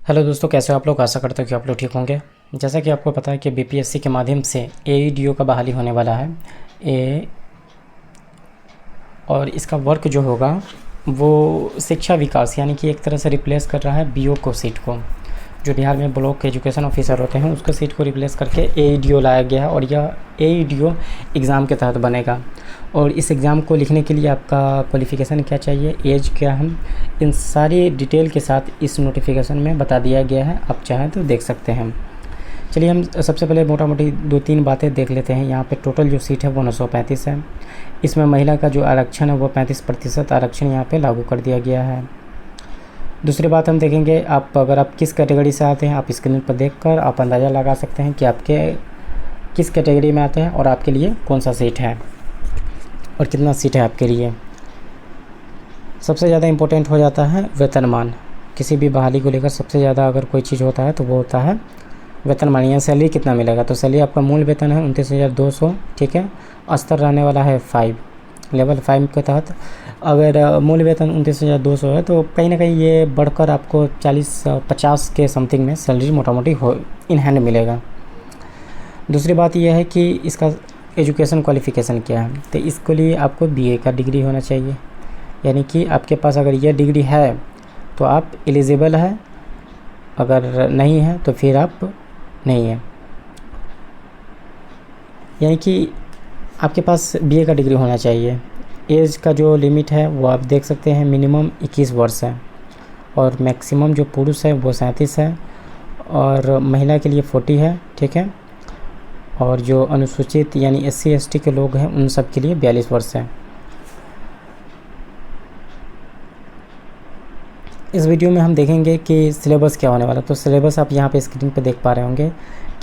Hello दोस्तों, कैसे हो आप लोग। आशा करता हूँ कि आप लोग ठीक होंगे। जैसा कि आपको पता है कि बीपीएससी के माध्यम से एईडीओ का बहाली होने वाला है और इसका वर्क जो होगा वो शिक्षा विकास यानी कि एक तरह से रिप्लेस कर रहा है बीओ को सीट को, जो बिहार में ब्लॉक एजुकेशन ऑफिसर होते हैं उसका सीट को रिप्लेस करके एईडीओ लाया गया है और यह एईडीओ एग्ज़ाम के तहत बनेगा। और इस एग्ज़ाम को लिखने के लिए आपका क्वालिफ़िकेशन क्या चाहिए, एज क्या है, इन सारी डिटेल के साथ इस नोटिफिकेशन में बता दिया गया है। आप चाहें तो देख सकते हैं। चलिए हम सबसे पहले मोटा मोटी 2-3 बातें देख लेते हैं। यहाँ पे टोटल जो सीट है वो 935 है। इसमें महिला का जो आरक्षण है वो 35% आरक्षण यहाँ पे लागू कर दिया गया है। दूसरी बात हम देखेंगे, अगर आप किस कैटेगरी से आते हैं, आप स्क्रीन पर देखकर आप अंदाज़ा लगा सकते हैं कि आपके किस कैटेगरी में आते हैं और आपके लिए कौन सा सीट है और कितना सीट है आपके लिए। सबसे ज़्यादा इम्पोर्टेंट हो जाता है वेतनमान। किसी भी बहाली को लेकर सबसे ज़्यादा अगर कोई चीज़ होता है तो वो होता है वेतनमान, या सैलरी कितना मिलेगा। तो सैलरी आपका मूल वेतन है 29,200, ठीक है। स्तर रहने वाला है 5, लेवल 5 के तहत अगर मूल वेतन 29,200 है तो कहीं ना कहीं ये बढ़कर आपको 40-50 के समथिंग में सैलरी मोटा मोटी इन हैंड मिलेगा। दूसरी बात यह है कि इसका एजुकेशन क्वालिफ़िकेशन क्या है। तो इसके लिए आपको बीए का डिग्री होना चाहिए, यानी कि आपके पास अगर ये डिग्री है तो आप एलिजिबल है, अगर नहीं है तो फिर आप नहीं है। यानी कि आपके पास बीए का डिग्री होना चाहिए। एज का जो लिमिट है वो आप देख सकते हैं, मिनिमम 21 वर्ष है और मैक्सिमम जो पुरुष है वो 37 है और महिला के लिए 40 है, ठीक है। और जो अनुसूचित यानी SC ST के लोग हैं उन सब के लिए 42 वर्ष है। इस वीडियो में हम देखेंगे कि सिलेबस क्या होने वाला। तो सिलेबस आप यहाँ पे स्क्रीन पे देख पा रहे होंगे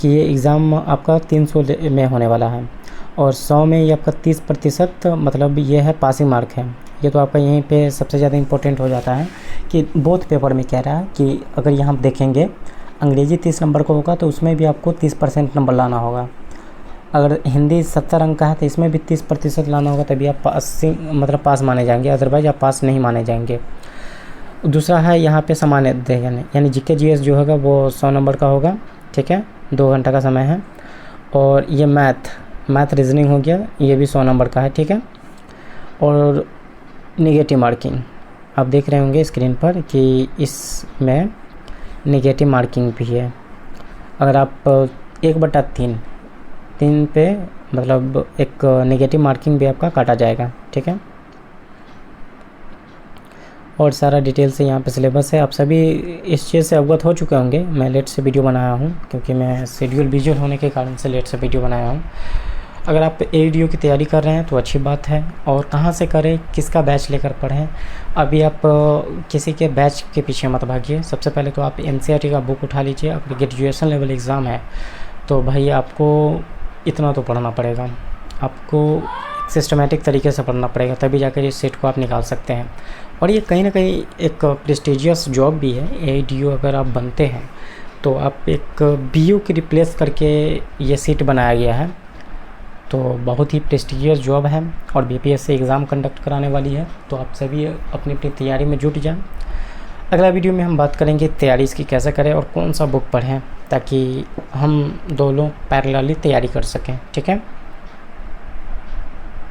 कि ये एग्ज़ाम आपका 300 में होने वाला है और 100 में ये आपका 30%, मतलब ये है पासिंग मार्क है। ये तो आपका यहीं पे सबसे ज़्यादा इम्पोर्टेंट हो जाता है कि बोथ पेपर में कह रहा है कि अगर यहाँ देखेंगे अंग्रेजी 30 नंबर का होगा तो उसमें भी आपको 30% नंबर लाना होगा। अगर हिंदी 70 अंक का है तो इसमें भी 30% लाना होगा, तभी आप पास माने जाएंगे, अदरवाइज़ आप पास नहीं माने जाएंगे। दूसरा है यहाँ पे सामान्य अध्ययन, यानी जीके जीएस जो होगा वो 100 नंबर का होगा, ठीक है। 2 घंटा का समय है। और ये मैथ रीजनिंग हो गया, ये भी 100 नंबर का है, ठीक है। और नेगेटिव मार्किंग आप देख रहे होंगे स्क्रीन पर कि इसमें नेगेटिव मार्किंग भी है। अगर आप 1/3 पे मतलब एक नेगेटिव मार्किंग भी आपका काटा जाएगा, ठीक है। और सारा डिटेल से यहाँ पे सिलेबस है। आप सभी इस चीज़ से अवगत हो चुके होंगे। मैं लेट से वीडियो बनाया हूँ क्योंकि मैं शेड्यूल विजुअल होने के कारण से लेट से वीडियो बनाया हूँ। अगर आप एईडीओ की तैयारी कर रहे हैं तो अच्छी बात है। और कहाँ से करें, किसका बैच लेकर पढ़ें, अभी आप किसी के बैच के पीछे मत भागिए। सबसे पहले तो आप NCERT का बुक उठा लीजिए। अगर ग्रेजुएशन लेवल एग्ज़ाम है तो भाई आपको इतना तो पढ़ना पड़ेगा, आपको सिस्टमेटिक तरीके से पढ़ना पड़ेगा, तभी जाकर इस सीट को आप निकाल सकते हैं। और ये कहीं ना कहीं एक प्रेस्टिजियस जॉब भी है। एईडीओ अगर आप बनते हैं तो आप एक बीओ की रिप्लेस करके ये सीट बनाया गया है, तो बहुत ही प्रेस्टिजियस जॉब है और बीपीएससी एग्ज़ाम कंडक्ट कराने वाली है। तो आप सभी अपनी अपनी तैयारी में जुट जाएं। अगला वीडियो में हम बात करेंगे तैयारी इसकी कैसे करें और कौन सा बुक पढ़ें ताकि हम दोनों पैरेलली तैयारी कर सकें, ठीक है।